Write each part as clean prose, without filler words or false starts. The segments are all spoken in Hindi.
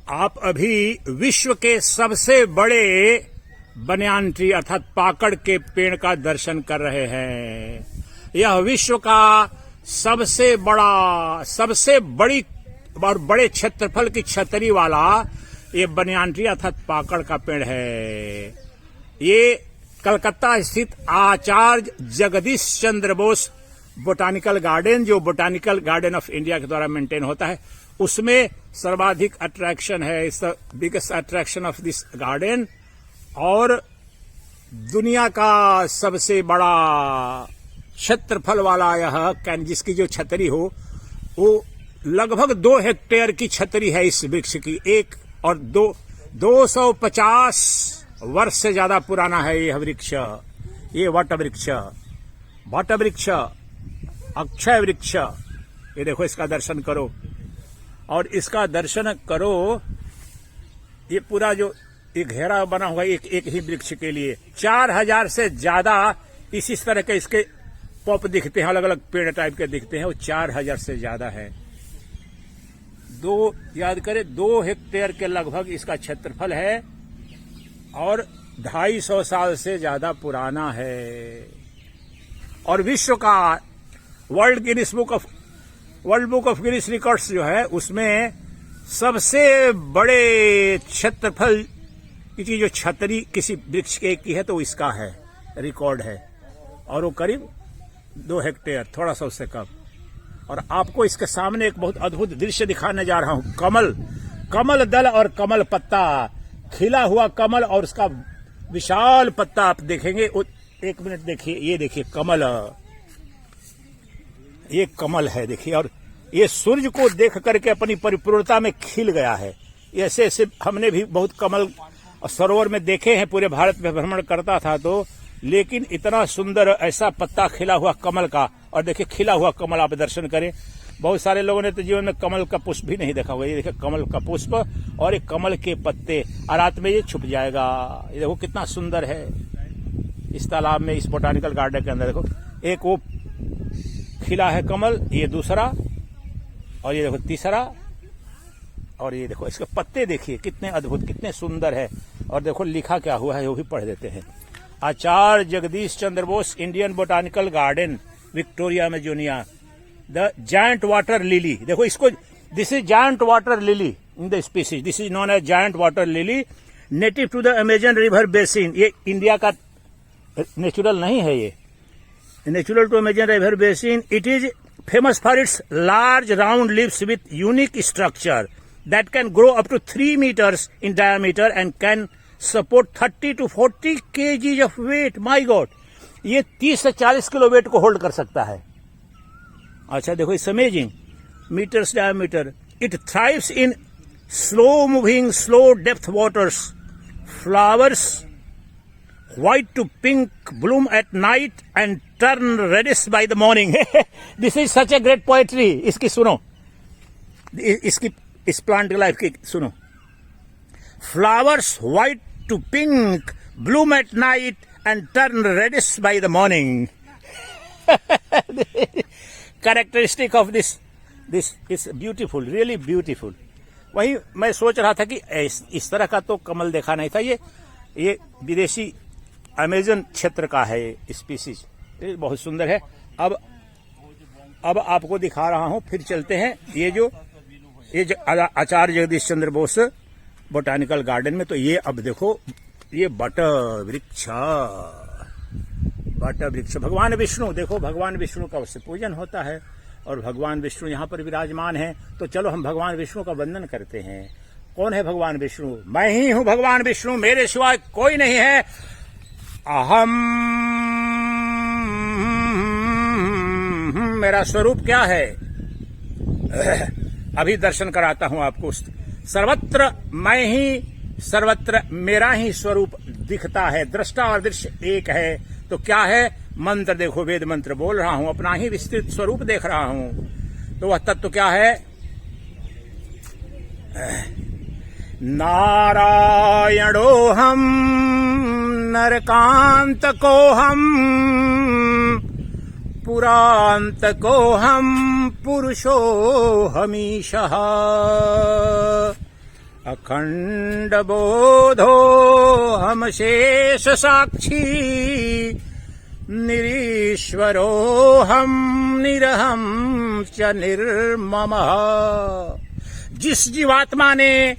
आप अभी विश्व के सबसे बड़े बनियान ट्री अर्थात पाकड़ के पेड़ का दर्शन कर रहे हैं। यह विश्व का सबसे बड़ी और बड़े क्षेत्रफल की छतरी वाला ये बनियान ट्री अर्थात पाकड़ का पेड़ है। ये कलकत्ता स्थित आचार्य जगदीश चंद्र बोस बोटानिकल गार्डन, जो बोटानिकल गार्डन ऑफ इंडिया के द्वारा मेंटेन होता है, उसमें सर्वाधिक अट्रैक्शन है। It's the biggest attraction of this garden और दुनिया का सबसे बड़ा क्षेत्रफल वाला यह जिसकी जो छतरी हो वो लगभग 2 हेक्टेयर की छतरी है इस वृक्ष की। 1 और 250 वर्ष से ज्यादा पुराना है यह वृक्ष। ये वट वृक्ष, अक्षय वृक्ष। ये देखो, इसका दर्शन करो और इसका दर्शन करो। ये पूरा जो एक घेरा बना हुआ एक ही वृक्ष के लिए 4000 से ज्यादा इस तरह के इसके पॉप दिखते हैं, अलग अलग पेड़ टाइप के दिखते हैं। वो 4000 से ज्यादा है। याद करें 2 हेक्टेयर के लगभग इसका क्षेत्रफल है और 250 साल से ज्यादा पुराना है। और विश्व का world book of Guinness records जो है उसमें सबसे बड़े क्षेत्रफल की जो छतरी किसी वृक्ष के की है तो इसका है, रिकॉर्ड है। और वो करीब 2 हेक्टेयर, थोड़ा सा उससे कम। और आपको इसके सामने एक बहुत अद्भुत दृश्य दिखाने जा रहा हूं। कमल दल और कमल पत्ता, खिला हुआ कमल और उसका विशाल पत्ता आप देखेंगे। 1 मिनट देखिए, ये देखिए कमल, ये कमल है देखिए। और ये सूर्य को देख करके अपनी परिपूर्णता में खिल गया है। ऐसे ऐसे हमने भी बहुत कमल सरोवर में देखे हैं, पूरे भारत में भ्रमण करता था तो, लेकिन इतना सुंदर ऐसा पत्ता खिला हुआ कमल का। और देखिए खिला हुआ कमल आप दर्शन करें। बहुत सारे लोगों ने तो जीवन में कमल का पुष्प भी नहीं देखा होगा। ये देखिए कमल का पुष्प और एक कमल के पत्ते, और रात में ये छुप जाएगा। ये देखो कितना सुंदर है। इस तालाब में, इस बोटानिकल गार्डन के अंदर देखो, एक वो खिला है कमल, ये दूसरा, और ये देखो तीसरा, और ये देखो इसके पत्ते देखिए कितने अद्भुत, कितने सुंदर है। और देखो लिखा क्या हुआ है वो भी पढ़ देते हैं। Acharya Jagadish Chandra Bose Indian botanical garden, Victoria में जूनिया। द जायंट वाटर लिली, देखो इसको, this is giant water lily in the species, this is known as giant water lily, native to the Amazon river basin. ये इंडिया का नेचुरल नहीं है, ये natural to Amazon river basin. It is famous for its large round leaves with unique structure that can grow up to 3 meters in diameter and can support 30 to 40 kgs of weight. My God, ये 30 से 40 किलो वेट को होल्ड कर सकता है। अच्छा देखो, it's amazing, metres diameter. It thrives in slow moving, slow depth waters, flowers white to pink, bloom at night and turn reddish by the morning. This is such a great poetry. इसकी सुनो, इसकी इस प्लांट की लाइफ की सुनो। Flowers white to pink, bloom at night and turn reddish by the morning. Characteristic of this is beautiful, really beautiful. वही मैं सोच रहा था कि इस तरह का तो कमल देखा नहीं था। ये विदेशी अमेजन क्षेत्र का है ये स्पीसीज, बहुत सुंदर है। अब आपको दिखा रहा हूं, फिर चलते हैं ये आचार्य जगदीश चंद्र बोस बोटानिकल गार्डन में। तो ये अब देखो, ये बट वृक्ष, भगवान विष्णु, देखो भगवान विष्णु का उससे पूजन होता है और भगवान विष्णु यहाँ पर विराजमान है। तो चलो हम भगवान विष्णु का वंदन करते हैं। कौन है भगवान विष्णु? मैं ही हूं भगवान विष्णु, मेरे सिवाय कोई नहीं है। अहम, मेरा स्वरूप क्या है? अभी दर्शन कराता हूं आपको। सर्वत्र मैं ही, सर्वत्र मेरा ही स्वरूप दिखता है। दृष्टा और दृश्य एक है। तो क्या है? मंत्र देखो, वेद मंत्र बोल रहा हूं, अपना ही विस्तृत स्वरूप देख रहा हूं। तो वह तत्व क्या है? नारायणोऽहं नरकान्तकोऽहं पुरान्तकोऽहं पुरुषोऽहमीशः। अखंड बोधो हम शेष साक्षी, निरीश्वरो हम निरहम च निर्ममः। जिस जीवात्मा ने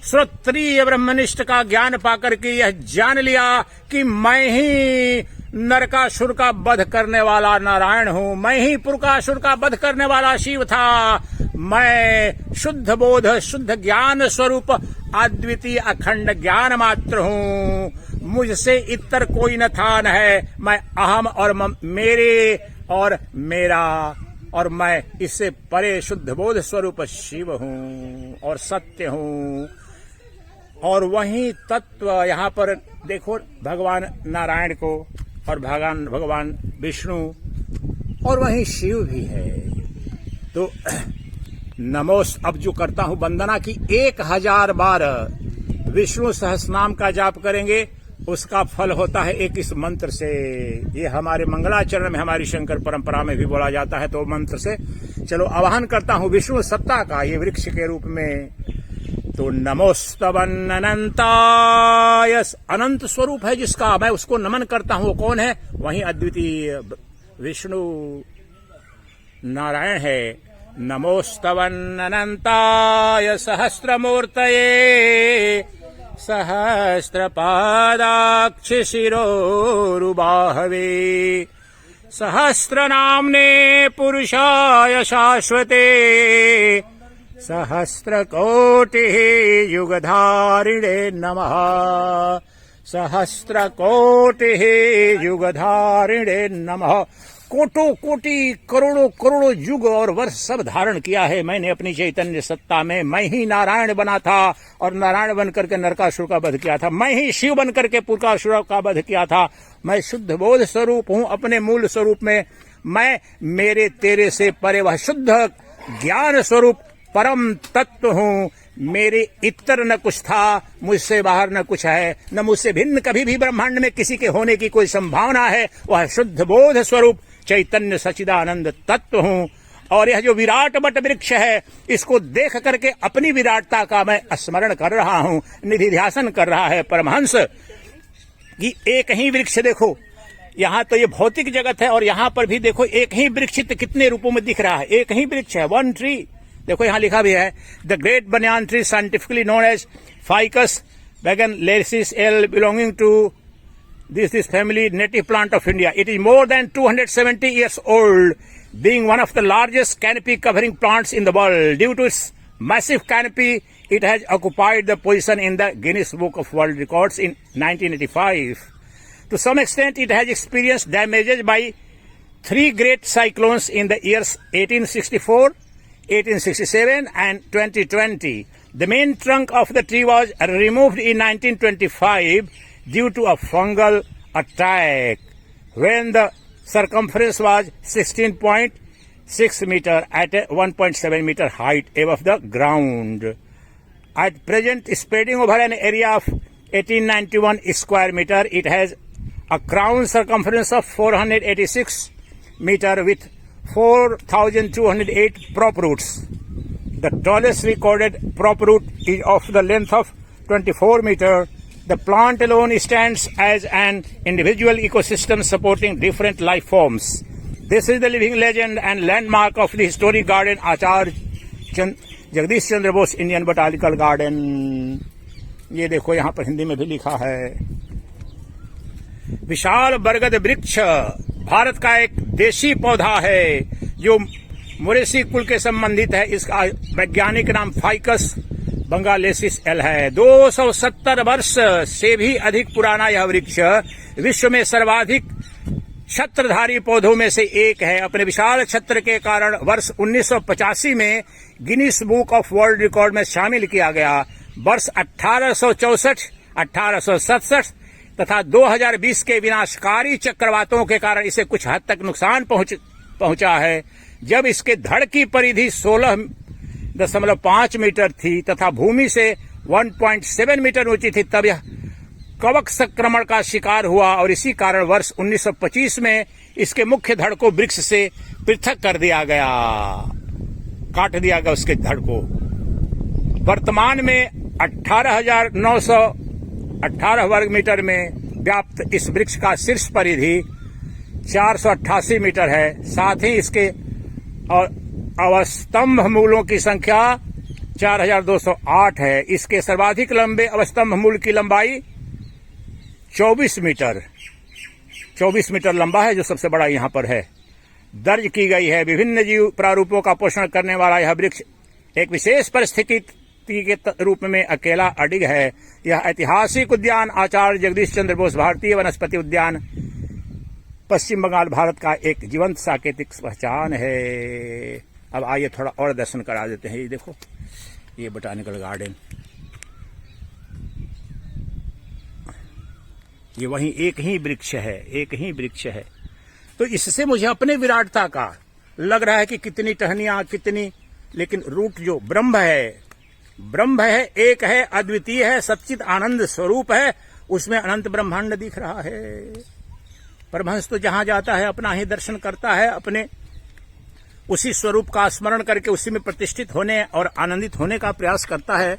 श्रोत्रिय ब्रह्मनिष्ठ का ज्ञान पाकर के यह जान लिया कि मैं ही नरकासुर का वध करने वाला नारायण हूँ, मैं ही पुरकासुर का वध करने वाला शिव था, मैं शुद्ध बोध शुद्ध ज्ञान स्वरूप अद्वितीय अखंड ज्ञान मात्र हूँ, मुझसे इतर कोई न था न है, मैं अहम और मेरे और मेरा और मैं इससे परे शुद्ध बोध स्वरूप शिव हूँ और सत्य हूँ। और वही तत्व यहाँ पर देखो भगवान नारायण को और भगवान विष्णु और वही शिव भी है। तो नमोस अब जो करता हूँ वंदना की 1000 बार विष्णु सहस्रनाम का जाप करेंगे, उसका फल होता है 21 मंत्र से। ये हमारे मंगलाचरण में हमारी शंकर परंपरा में भी बोला जाता है। तो मंत्र से चलो आवाहन करता हूँ विष्णु सत्ता का ये वृक्ष के रूप में। तो नमोस्तवन अनंताय, अनंत स्वरूप है जिसका मैं उसको नमन करता हूँ। वो कौन है? वही अद्वितीय विष्णु नारायण है। नमोस्तवन अनंताय सहस्रमूर्तये, सहस्रपादाक्ष शिरोरुबाहवे, सहस्रनाम्ने पुरुषाय शाश्वते, सहस्रकोटिः युगधारिणे नमः, सहस्रकोटिः युगधारिणे नमः। कोटो कोटि करोड़ों करोड़ों युग और वर्ष सब धारण किया है मैंने अपनी चैतन्य सत्ता में। मैं ही नारायण बना था और नारायण बन करके नरकासुर का वध किया था। मैं ही शिव बन करके पुरकासुर का वध किया था। मैं शुद्ध बोध स्वरूप हूँ अपने मूल स्वरूप में। मैं मेरे तेरे से परे वह शुद्ध ज्ञान स्वरूप परम तत्व हूँ। मेरे इतर न कुछ था, मुझसे बाहर न कुछ है, न मुझसे भिन्न कभी भी ब्रह्मांड में किसी के होने की कोई संभावना है। वह शुद्ध बोध स्वरूप चैतन्य सच्चिदानंद तत्व हूँ। और यह जो विराट बट वृक्ष है, इसको देख करके अपनी विराटता का मैं स्मरण कर रहा हूँ, निधिध्यासन कर रहा है परमहंस कि एक ही वृक्ष देखो। यहाँ तो ये भौतिक जगत है और यहाँ पर भी देखो एक ही वृक्ष कितने रूपों में दिख रहा है। एक ही वृक्ष है, वन ट्री। देखो यहाँ लिखा भी है the great banyan tree scientifically known as ficus benghalensis L belonging to this family native plant of India. It is more than 270 years old, being one of the largest canopy covering plants in the world. Due to its massive canopy, it has occupied the position in the Guinness Book of World Records in 1985. To some extent, it has experienced damages by 3 great cyclones in the years 1864, 1867 and 2020. The main trunk of the tree was removed in 1925 due to a fungal attack when the circumference was 16.6 meter at a 1.7 meter height above the ground. At present, spreading over an area of 1891 square meter, it has a crown circumference of 486 meter with 4,208 prop roots. The tallest recorded prop root is of the length of 24 meter. The plant alone stands as an individual ecosystem supporting different life forms. This is the living legend and landmark of the historic garden Acharya Jagdish Chandra Bose Indian botanical garden. ये देखो यहाँ पर हिंदी में भी लिखा है। विशाल बरगद वृक्ष भारत का एक देशी पौधा है जो मोरेसी कुल के संबंधित है। इसका वैज्ञानिक नाम फाइकस बंगालेसिस एल है। 270 वर्ष से भी अधिक पुराना यह वृक्ष विश्व में सर्वाधिक छत्रधारी पौधों में से एक है। अपने विशाल छत्र के कारण वर्ष 1985 में Guinness book of world record में शामिल किया गया। वर्ष 1864, 1867 तथा 2020 के विनाशकारी चक्रवातों के कारण इसे कुछ हद तक नुकसान पहुंचा है। जब इसके धड़ की परिधि 16.5 मीटर थी तथा भूमि से 1.7 मीटर ऊंची थी, तब यह कवक संक्रमण का शिकार हुआ और इसी कारण वर्ष 1925 में इसके मुख्य धड़ को वृक्ष से पृथक कर दिया गया, काट दिया गया उसके धड़ को। वर्तमान में 18,918 वर्ग मीटर में व्याप्त इस वृक्ष का शीर्ष परिधि 488 मीटर है। साथ ही इसके अवस्तंभ मूलों की संख्या 4,208 है। इसके सर्वाधिक लंबे अवस्तंभ मूल की लंबाई 24 मीटर लंबा है, जो सबसे बड़ा यहाँ पर है, दर्ज की गई है। विभिन्न जीव प्रारूपों का पोषण करने वाला यह वृक्ष एक विशेष परिस्थिति के रूप में अकेला अडिग है। यह ऐतिहासिक उद्यान आचार्य जगदीश चंद्र बोस भारतीय वनस्पति उद्यान पश्चिम बंगाल भारत का एक जीवंत सांकेतिक पहचान है। अब आइए थोड़ा और दर्शन करा देते हैं। ये देखो, ये बोटानिकल गार्डन, ये वहीं एक ही वृक्ष है। तो इससे मुझे अपने विराटता का लग रहा है कि कितनी टहनियां, कितनी, लेकिन रूट जो ब्रह्म है, एक है, अद्वितीय है, सच्चित आनंद स्वरूप है, उसमें अनंत ब्रह्मांड दिख रहा है। परमहंस तो जहां जाता है अपना ही दर्शन करता है, अपने उसी स्वरूप का स्मरण करके उसी में प्रतिष्ठित होने और आनंदित होने का प्रयास करता है।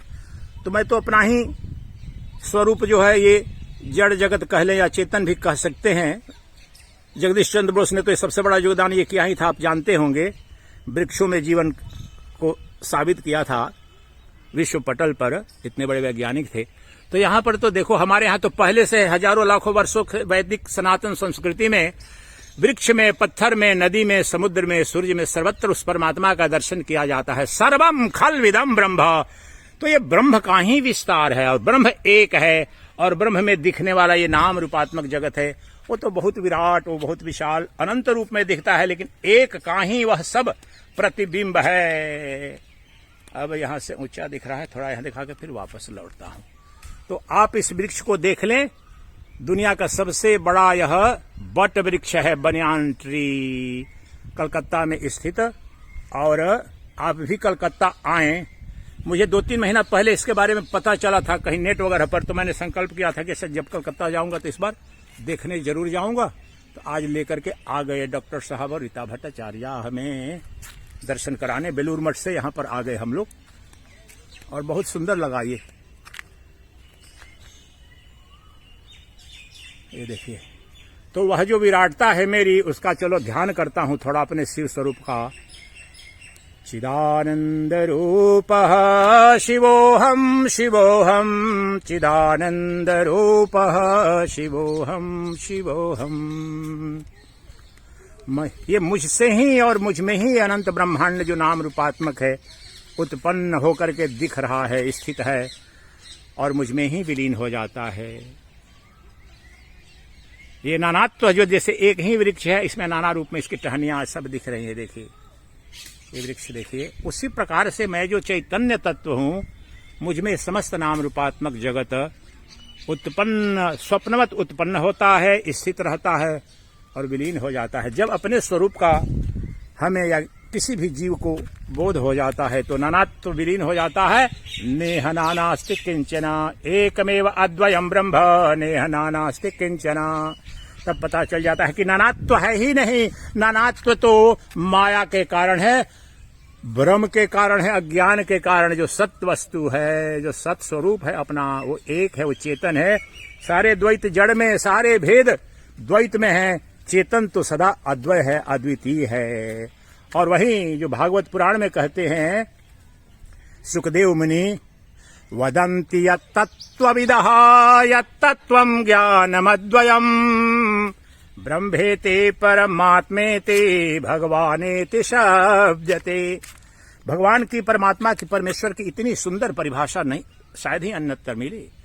तो मैं तो अपना ही स्वरूप जो है, ये जड़ जगत कह लें या चेतन भी कह सकते हैं। जगदीश चंद्र बोस ने तो सबसे बड़ा योगदान ये किया ही था, आप जानते होंगे, वृक्षों में जीवन को साबित किया था विश्व पटल पर, इतने बड़े वैज्ञानिक थे। तो यहाँ पर तो देखो, हमारे यहाँ तो पहले से हजारों लाखों वर्षों वैदिक सनातन संस्कृति में वृक्ष में, पत्थर में, नदी में, समुद्र में, सूर्य में, सर्वत्र उस परमात्मा का दर्शन किया जाता है। सर्वम खल्विदम ब्रह्म, तो ये ब्रह्म का ही विस्तार है और ब्रह्म एक है। और ब्रह्म में दिखने वाला ये नाम रूपात्मक जगत है, वो तो बहुत विराट, वो बहुत विशाल अनंत रूप में दिखता है, लेकिन एक का ही वह सब प्रतिबिंब है। अब यहां से ऊंचा दिख रहा है, थोड़ा यहां दिखा के फिर वापस लौटता हूं। तो आप इस वृक्ष को देख लें, दुनिया का सबसे बड़ा यह बट वृक्ष है, बनियान ट्री, कलकत्ता में स्थित। और आप भी कलकत्ता आए, मुझे 2-3 महीना पहले इसके बारे में पता चला था कहीं नेट वगैरह पर, तो मैंने संकल्प किया था कि जब कलकत्ता जाऊंगा तो इस बार देखने जरूर जाऊंगा। तो आज लेकर के आ गए डॉक्टर साहब और रीता भट्टाचार्य हमें दर्शन कराने, बेलूर मठ से यहाँ पर आ गए हम लोग, और बहुत सुंदर लगा। ये देखिए, तो वह जो विराटता है मेरी, उसका चलो ध्यान करता हूं थोड़ा अपने शिव स्वरूप का। चिदानंद रूपः शिवोहम शिवोहम, चिदानंद रूपः शिवोहम शिवोहम। ये मुझसे ही और मुझ में ही अनंत ब्रह्मांड जो नाम रूपात्मक है उत्पन्न होकर के दिख रहा है, स्थित है, और मुझ में ही विलीन हो जाता है। ये नानात्व जो जैसे एक ही वृक्ष है, इसमें नाना रूप में इसकी टहनियां सब दिख रही है। देखिए ये वृक्ष देखिए, उसी प्रकार से मैं जो चैतन्य तत्व हूं, मुझ में समस्त नाम रूपात्मक जगत उत्पन्न, स्वप्नवत उत्पन्न होता है, स्थित रहता है और विलीन हो जाता है। जब अपने स्वरूप का हमें या किसी भी जीव को बोध हो जाता है तो नानात्व विलीन हो जाता है। नेह नानास्ति किंचना एकमेव अद्वयम् ब्रह्म, नेह नानास्ति किंचना। तब पता चल जाता है कि नानात्व है ही नहीं। नानात्व तो माया के कारण है, भ्रम के कारण है, अज्ञान के कारण। जो सत्य वस्तु है, जो सत स्वरूप है अपना, वो एक है, वो चेतन है। सारे द्वैत जड़ में, सारे भेद द्वैत में है, चेतन तो सदा अद्वय है, अद्वितीय है। और वहीं जो भागवत पुराण में कहते हैं सुखदेव मुनि, वदन्ति यत्तत्त्वविदः यत्तत्त्वं ज्ञानमद्वयम् ब्रह्मेति परमात्मेति भगवानेति शब्दते। भगवान की, परमात्मा की, परमेश्वर की इतनी सुंदर परिभाषा नहीं शायद ही अन्यत्र मिले।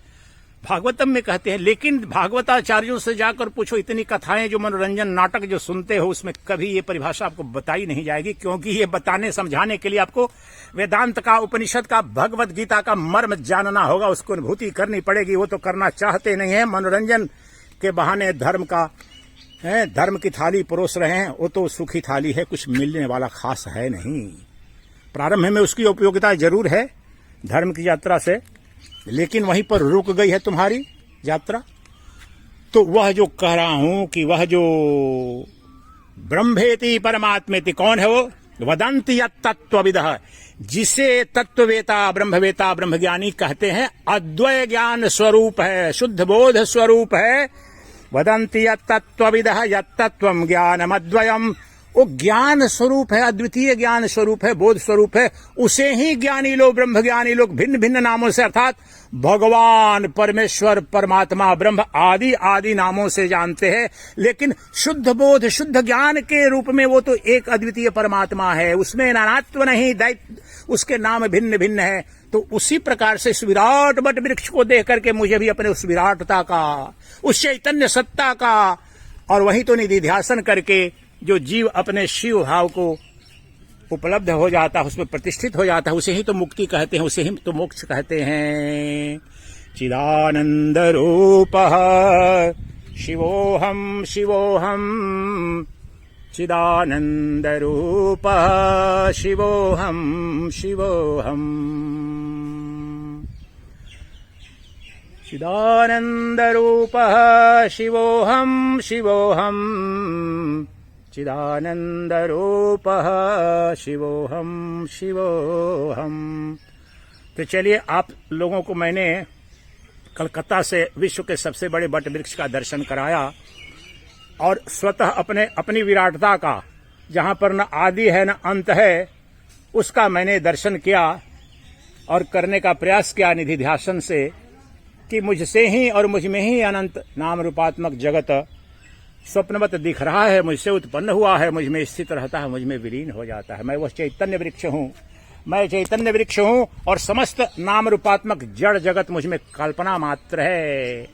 भागवतम में कहते हैं, लेकिन भागवताचार्यों से जाकर पूछो, इतनी कथाएं जो मनोरंजन नाटक जो सुनते हो, उसमें कभी ये परिभाषा आपको बताई नहीं जाएगी, क्योंकि ये बताने समझाने के लिए आपको वेदांत का, उपनिषद का, भगवत गीता का मर्म जानना होगा, उसको अनुभूति करनी पड़ेगी। वो तो करना चाहते नहीं है, मनोरंजन के बहाने धर्म का धर्म की थाली परोस रहे हैं। वो तो सूखी थाली है, कुछ मिलने वाला खास है नहीं। प्रारंभ में उसकी उपयोगिता जरूर है धर्म की यात्रा से, लेकिन वहीं पर रुक गई है तुम्हारी यात्रा। तो वह जो कह रहा हूं कि वह जो ब्रह्मेति परमात्मेति, कौन है वो? वदन्ति यत्तत्त्वविदः, जिसे तत्ववेता ब्रह्मज्ञानी कहते हैं, अद्वय ज्ञान स्वरूप है, शुद्ध बोध स्वरूप है। वदन्ति यत्तत्त्वविदः यत्तत्त्वं ज्ञानमद्वयम्, वो ज्ञान स्वरूप है, अद्वितीय ज्ञान स्वरूप है, बोध स्वरूप है। उसे ही ज्ञानी लोग, ब्रह्मज्ञानी लोग भिन्न भिन्न नामों से अर्थात भगवान, परमेश्वर, परमात्मा, ब्रह्म आदि आदि नामों से जानते हैं। लेकिन शुद्ध बोध, शुद्ध ज्ञान के रूप में वो तो एक अद्वितीय परमात्मा है, उसमें नानात्व नहीं, दैत्य उसके नाम भिन्न भिन्न है। तो उसी प्रकार से इस विराट वट वृक्ष को देख करके मुझे भी अपने उस विराटता का, उस चैतन्य सत्ता का, और वही तो निधिध्यासन करके जो जीव अपने शिव भाव को उपलब्ध हो जाता है, उसमें प्रतिष्ठित हो जाता है, उसे ही तो मुक्ति कहते हैं, उसे ही तो मोक्ष कहते हैं। चिदानंद रूपः शिवोहम शिवोहम, चिदानंद रूपः शिवोहम शिवोहम, चिदानंद रूपः शिवोहम शिवोहम, चिदानंद रूपः शिवोहम शिवोहम। तो चलिए, आप लोगों को मैंने कलकत्ता से विश्व के सबसे बड़े वट वृक्ष का दर्शन कराया, और स्वतः अपनी विराटता का, जहां पर न आदि है न अंत है, उसका मैंने दर्शन किया और करने का प्रयास किया निधिध्यासन से, कि मुझसे ही और मुझ में ही अनंत नाम रूपात्मक जगत स्वप्नवत दिख रहा है, मुझसे उत्पन्न हुआ है, मुझ में स्थित रहता है, मुझ में विलीन हो जाता है। मैं वह चैतन्य वृक्ष हूँ, मैं चैतन्य वृक्ष हूँ, और समस्त नाम रूपात्मक जड़ जगत मुझ में कल्पना मात्र है।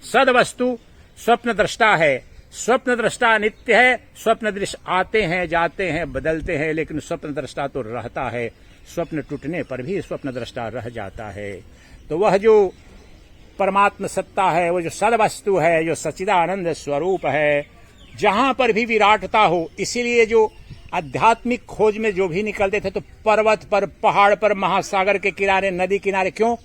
सद वस्तु स्वप्न दृष्टा है, स्वप्न दृष्टा नित्य है। स्वप्न दृश्य आते हैं, जाते हैं, बदलते हैं, लेकिन स्वप्न दृष्टा तो रहता है। स्वप्न टूटने पर भी स्वप्न दृष्टा रह जाता है। तो वह जो परमात्म सत्ता है, वो जो सद वस्तु है, जो सच्चिदानंद स्वरूप है, जहां पर भी विराटता हो। इसीलिए जो आध्यात्मिक खोज में जो भी निकलते थे, तो पर्वत पर, पहाड़ पर, महासागर के किनारे, नदी किनारे, क्यों?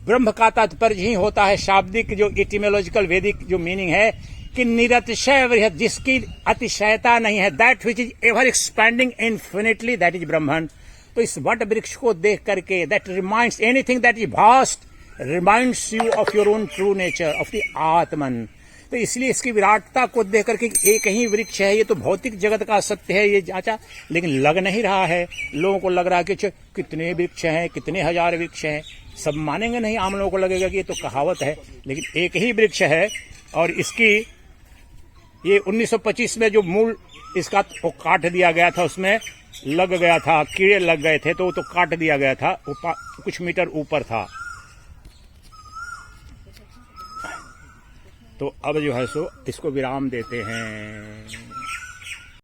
ब्रह्म का तात्पर्य ही होता है, शाब्दिक जो इटिमोलॉजिकल वैदिक जो मीनिंग है, कि निरतिशय वृहत, जिसकी अतिशयता नहीं है, that which is ever expanding infinitely, that is Brahman. तो इस वट वृक्ष को देख करके, that reminds anything that is vast reminds you of your own true nature, of the आत्मन। तो इसलिए इसकी विराटता को देख करके एक ही वृक्ष है, ये तो भौतिक जगत का सत्य है, ये जांचा, लेकिन लग नहीं रहा है। लोगों को लग रहा है कि कितने वृक्ष हैं, कितने हजार वृक्ष हैं, सब मानेंगे नहीं। आम लोगों को लगेगा कि ये तो कहावत है, लेकिन एक ही वृक्ष है। और इसकी ये 1925 में जो मूल इसका वो काट दिया गया था, उसमें लग गया था, कीड़े लग गए थे, तो वो तो काट दिया गया था, वो कुछ मीटर ऊपर था। तो अब जो है सो इसको विराम देते हैं।